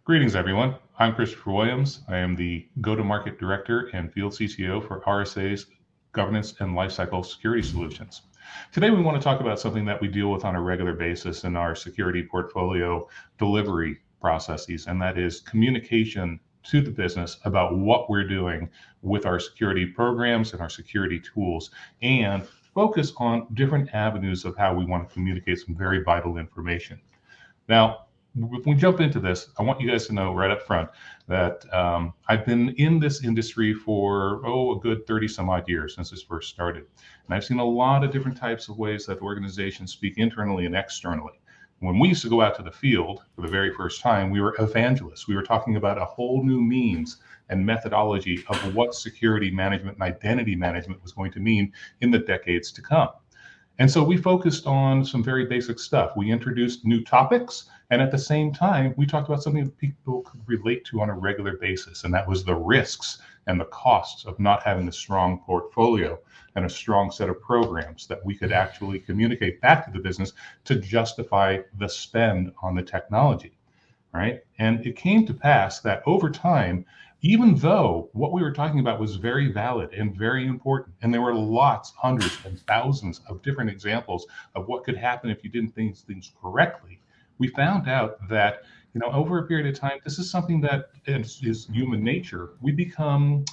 Greetings, everyone. I'm Christopher Williams. I am the Go-to-Market Director and Field CTO for RSA's Governance and Lifecycle Security Solutions. Today, we want to talk about something that we deal with on a regular basis in our security portfolio delivery processes, and that is communication to the business about what we're doing with our security programs and our security tools, and focus on different avenues of how we want to communicate some very vital information. Now, if we jump into this, I want you guys to know right up front that I've been in this industry for, a good 30 some odd years since this first started. And I've seen a lot of different types of ways that organizations speak internally and externally. When we used to go out to the field for the very first time, we were evangelists. We were talking about a whole new means and methodology of what security management and identity management was going to mean in the decades to come. And so we focused on some very basic stuff. We introduced new topics, and at the same time, we talked about something that people could relate to on a regular basis, and that was the risks and the costs of not having a strong portfolio and a strong set of programs that we could actually communicate back to the business to justify the spend on the technology, right? And it came to pass that over time, even though what we were talking about was very valid and very important, and there were lots, hundreds and thousands of different examples of what could happen if you didn't think things correctly, we found out that, over a period of time, this is something that is human nature. We become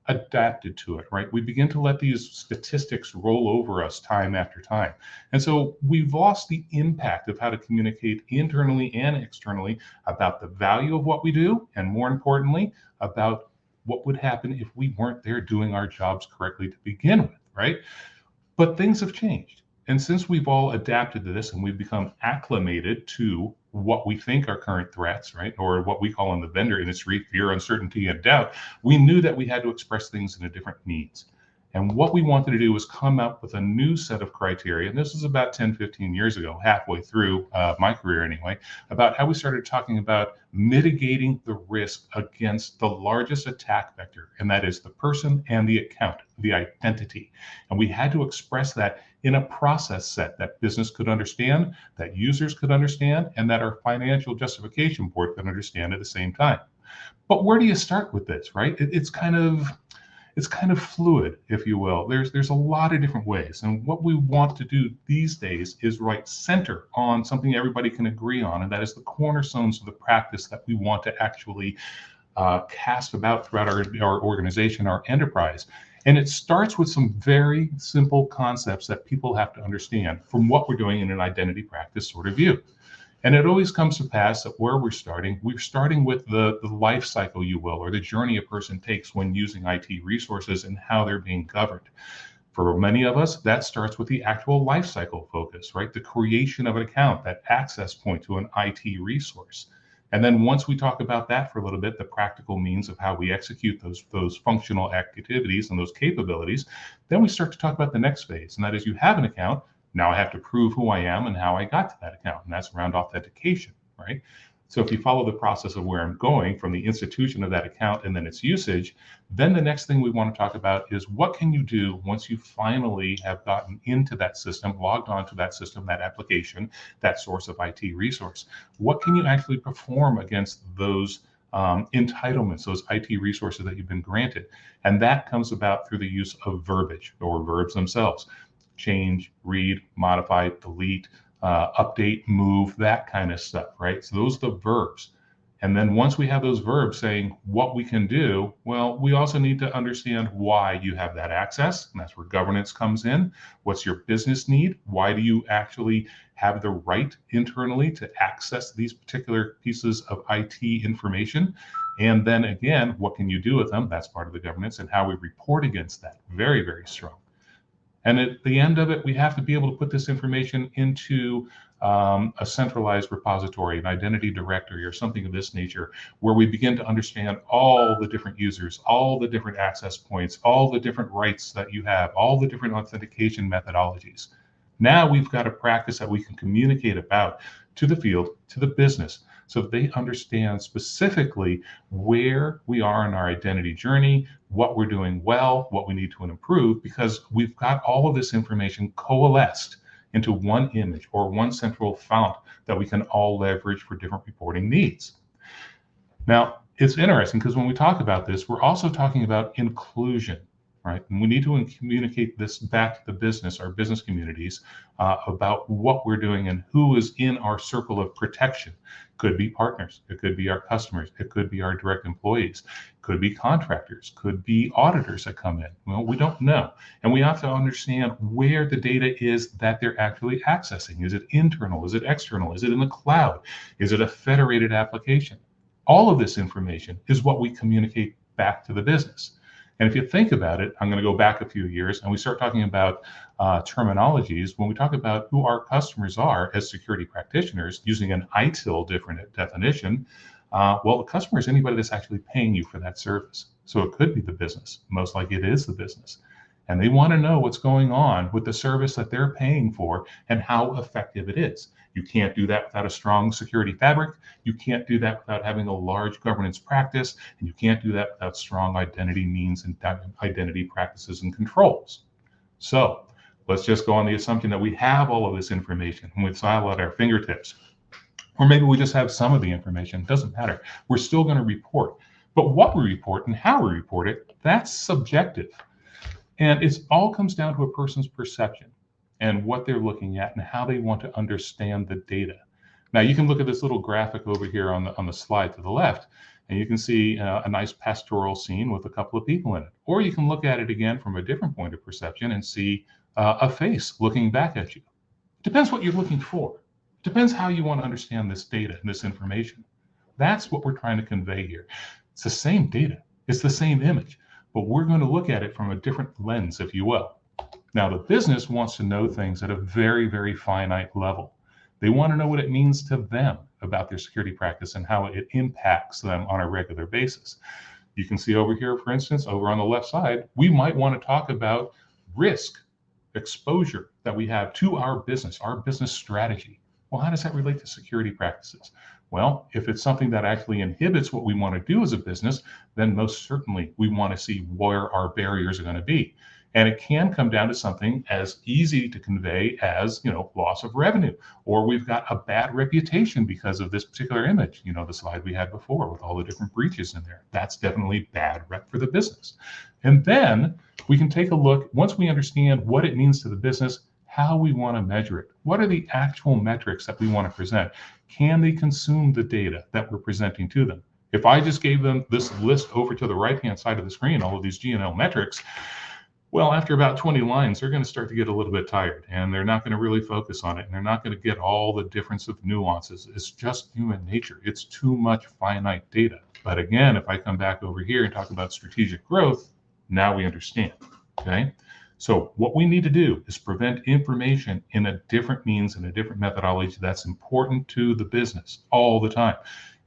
adapted to it, right? We begin to let these statistics roll over us time after time. And so we've lost the impact of how to communicate internally and externally about the value of what we do, and more importantly, about what would happen if we weren't there doing our jobs correctly to begin with, right? But things have changed. And since we've all adapted to this and we've become acclimated to what we think are current threats, right, or what we call in the vendor industry, fear, uncertainty, and doubt, we knew that we had to express things in a different means. And what we wanted to do was come up with a new set of criteria. And this is about 10, 15 years ago, halfway through my career anyway, about how we started talking about mitigating the risk against the largest attack vector, and that is the person and the account, the identity. And we had to express that in a process set that business could understand, that users could understand, and that our financial justification board could understand at the same time. But where do you start with this, right? It's kind of fluid, if you will. There's a lot of different ways. And what we want to do these days is write center on something everybody can agree on, and that is the cornerstones of the practice that we want to actually cast about throughout our organization, our enterprise. And it starts with some very simple concepts that people have to understand from what we're doing in an identity practice sort of view. And it always comes to pass that where we're starting with the life cycle, you will, or the journey a person takes when using IT resources and how they're being governed. For many of us, that starts with the actual life cycle focus, right? The creation of an account, that access point to an IT resource. And then once we talk about that for a little bit, the practical means of how we execute those functional activities and those capabilities, then we start to talk about the next phase. And that is, you have an account. Now I have to prove who I am and how I got to that account. And that's around authentication, right? So if you follow the process of where I'm going from the institution of that account and then its usage, then the next thing we want to talk about is what can you do once you finally have gotten into that system, logged onto that system, that application, that source of IT resource. What can you actually perform against those entitlements, those IT resources that you've been granted? And that comes about through the use of verbiage or verbs themselves. Change, read, modify, delete, update, move, that kind of stuff, right? So those are the verbs. And then once we have those verbs saying what we can do, well, we also need to understand why you have that access. And that's where governance comes in. What's your business need? Why do you actually have the right internally to access these particular pieces of IT information? And then again, what can you do with them? That's part of the governance, and how we report against that. Very, very strong. And at the end of it, we have to be able to put this information into a centralized repository, an identity directory, or something of this nature, where we begin to understand all the different users, all the different access points, all the different rights that you have, all the different authentication methodologies. Now we've got a practice that we can communicate about to the field, to the business, so that they understand specifically where we are in our identity journey, what we're doing well, what we need to improve, because we've got all of this information coalesced into one image or one central font that we can all leverage for different reporting needs. Now, it's interesting because when we talk about this, we're also talking about inclusion, right? And we need to communicate this back to the business, our business communities, about what we're doing and who is in our circle of protection. Could be partners, it could be our customers, it could be our direct employees, could be contractors, could be auditors that come in. Well, we don't know. And we have to understand where the data is that they're actually accessing. Is it internal? Is it external? Is it in the cloud? Is it a federated application? All of this information is what we communicate back to the business. And if you think about it, I'm going to go back a few years and we start talking about terminologies. When we talk about who our customers are as security practitioners using an ITIL different definition, well, the customer is anybody that's actually paying you for that service. So it could be the business. Most likely it is the business. And they want to know what's going on with the service that they're paying for and how effective it is. You can't do that without a strong security fabric. You can't do that without having a large governance practice. And you can't do that without strong identity means and identity practices and controls. So let's just go on the assumption that we have all of this information and it's all at our fingertips. Or maybe we just have some of the information. It doesn't matter. We're still going to report. But what we report and how we report it, that's subjective. And it all comes down to a person's perception and what they're looking at and how they want to understand the data. Now you can look at this little graphic over here on the slide to the left, and you can see a nice pastoral scene with a couple of people in it. Or you can look at it again from a different point of perception and see a face looking back at you. It depends what you're looking for. It depends how you want to understand this data and this information. That's what we're trying to convey here. It's the same data. It's the same image. But we're going to look at it from a different lens, if you will. Now, the business wants to know things at a very, very finite level. They want to know what it means to them about their security practice and how it impacts them on a regular basis. You can see over here, for instance, over on the left side, we might want to talk about risk, exposure that we have to our business strategy. Well, how does that relate to security practices? Well, if it's something that actually inhibits what we want to do as a business, then most certainly we want to see where our barriers are going to be. And it can come down to something as easy to convey as, loss of revenue, or we've got a bad reputation because of this particular image. The slide we had before with all the different breaches in there. That's definitely bad rep for the business. And then we can take a look, once we understand what it means to the business, how we want to measure it. What are the actual metrics that we want to present? Can they consume the data that we're presenting to them? If I just gave them this list over to the right-hand side of the screen, all of these G&L metrics, well, after about 20 lines, they're going to start to get a little bit tired and they're not going to really focus on it. And they're not going to get all the difference of nuances. It's just human nature. It's too much finite data. But again, if I come back over here and talk about strategic growth, now we understand, okay? So what we need to do is prevent information in a different means and a different methodology that's important to the business all the time.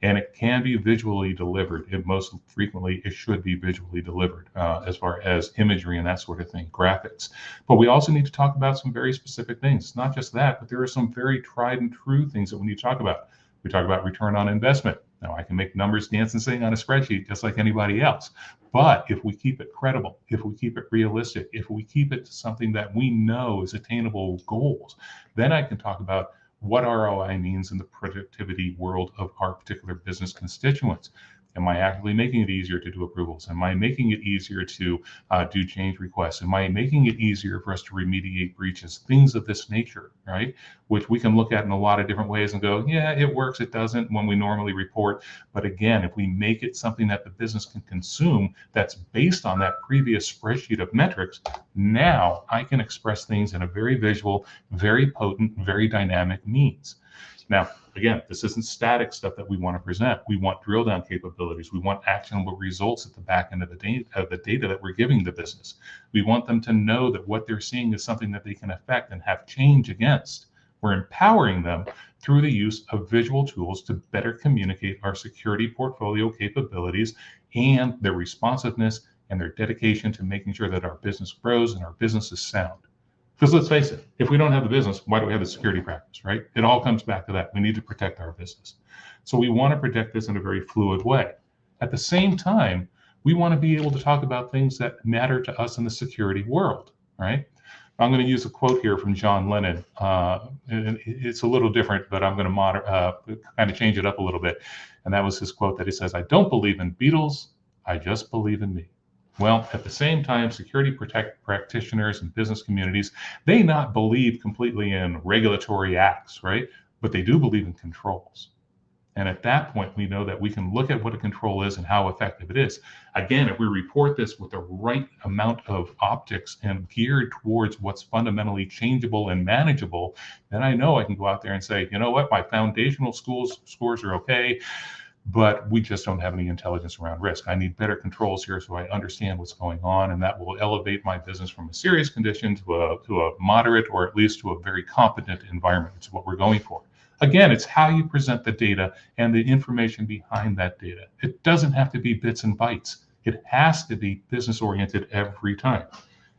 And it can be visually delivered. Most frequently, it should be visually delivered as far as imagery and that sort of thing, graphics. But we also need to talk about some very specific things. It's not just that, but there are some very tried and true things that we need to talk about. We talk about return on investment. Now, I can make numbers dance and sing on a spreadsheet just like anybody else. But if we keep it credible, if we keep it realistic, if we keep it to something that we know is attainable goals, then I can talk about what ROI means in the productivity world of our particular business constituents. Am I actually making it easier to do approvals? Am I making it easier to do change requests? Am I making it easier for us to remediate breaches? Things of this nature, right? Which we can look at in a lot of different ways and go, yeah, it works, it doesn't when we normally report. But again, if we make it something that the business can consume that's based on that previous spreadsheet of metrics, now I can express things in a very visual, very potent, very dynamic means. Now, again, this isn't static stuff that we want to present. We want drill down capabilities. We want actionable results at the back end of the data that we're giving the business. We want them to know that what they're seeing is something that they can affect and have change against. We're empowering them through the use of visual tools to better communicate our security portfolio capabilities and their responsiveness and their dedication to making sure that our business grows and our business is sound. Because let's face it, if we don't have the business, why do we have the security practice, right? It all comes back to that. We need to protect our business. So we want to protect this in a very fluid way. At the same time, we want to be able to talk about things that matter to us in the security world, right? I'm going to use a quote here from John Lennon. And it's a little different, but I'm going to kind of change it up a little bit. And that was his quote that he says, "I don't believe in Beatles, I just believe in me." Well, at the same time, security practitioners and business communities, they not believe completely in regulatory acts, right? But they do believe in controls. And at that point, we know that we can look at what a control is and how effective it is. Again, if we report this with the right amount of optics and geared towards what's fundamentally changeable and manageable, then I know I can go out there and say, you know what, my foundational scores are okay, but we just don't have any intelligence around risk. I need better controls here so I understand what's going on, and that will elevate my business from a serious condition to a moderate, or at least to a very competent environment, which is what we're going for. Again, it's how you present the data and the information behind that data. It doesn't have to be bits and bytes. It has to be business oriented every time.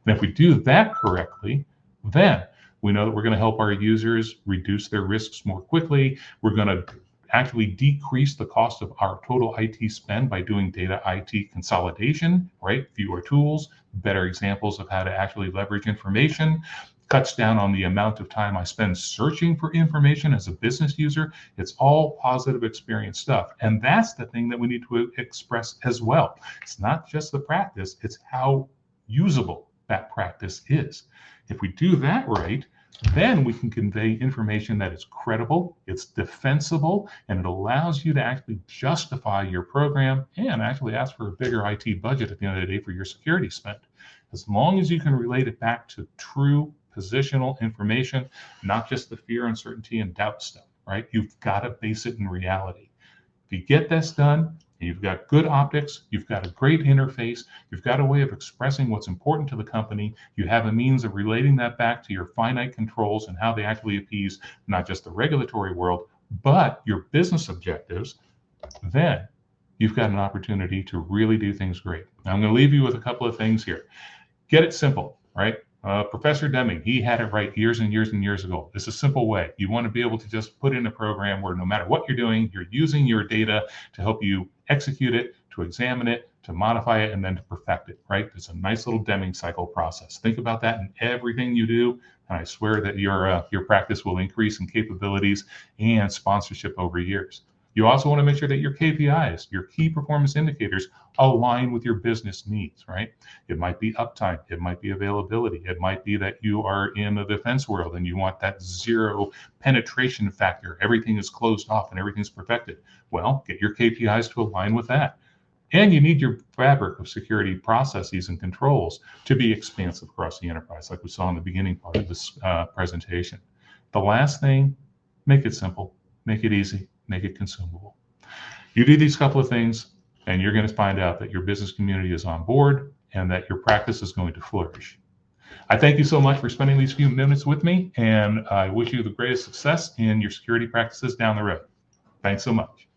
And if we do that correctly, then we know that we're going to help our users reduce their risks more quickly. We're going to actually decrease the cost of our total IT spend by doing data IT consolidation, right? Fewer tools, better examples of how to actually leverage information, cuts down on the amount of time I spend searching for information as a business user. It's all positive experience stuff. And that's the thing that we need to express as well. It's not just the practice, it's how usable that practice is. If we do that right, then we can convey information that is credible, it's defensible, and it allows you to actually justify your program and actually ask for a bigger IT budget at the end of the day for your security spend. As long as you can relate it back to true positional information, not just the fear, uncertainty, and doubt stuff, right? You've got to base it in reality. If you get this done, you've got good optics, you've got a great interface, you've got a way of expressing what's important to the company, you have a means of relating that back to your finite controls and how they actually appease not just the regulatory world, but your business objectives, then you've got an opportunity to really do things great. Now, I'm going to leave you with a couple of things here. Get it simple, right? Professor Deming, he had it right years and years and years ago. It's a simple way. You want to be able to just put in a program where no matter what you're doing, you're using your data to help you execute it, to examine it, to modify it, and then to perfect it, right? It's a nice little Deming cycle process. Think about that in everything you do, and I swear that your practice will increase in capabilities and sponsorship over years. You also want to make sure that your KPIs, your key performance indicators, align with your business needs, right? It might be uptime, it might be availability, it might be that you are in the defense world and you want that zero penetration factor. Everything is closed off and everything's perfected. Well, get your KPIs to align with that. And you need your fabric of security processes and controls to be expansive across the enterprise, like we saw in the beginning part of this presentation. The last thing, make it simple, make it easy, make it consumable. You do these couple of things, and you're going to find out that your business community is on board and that your practice is going to flourish. I thank you so much for spending these few minutes with me, and I wish you the greatest success in your security practices down the road. Thanks so much.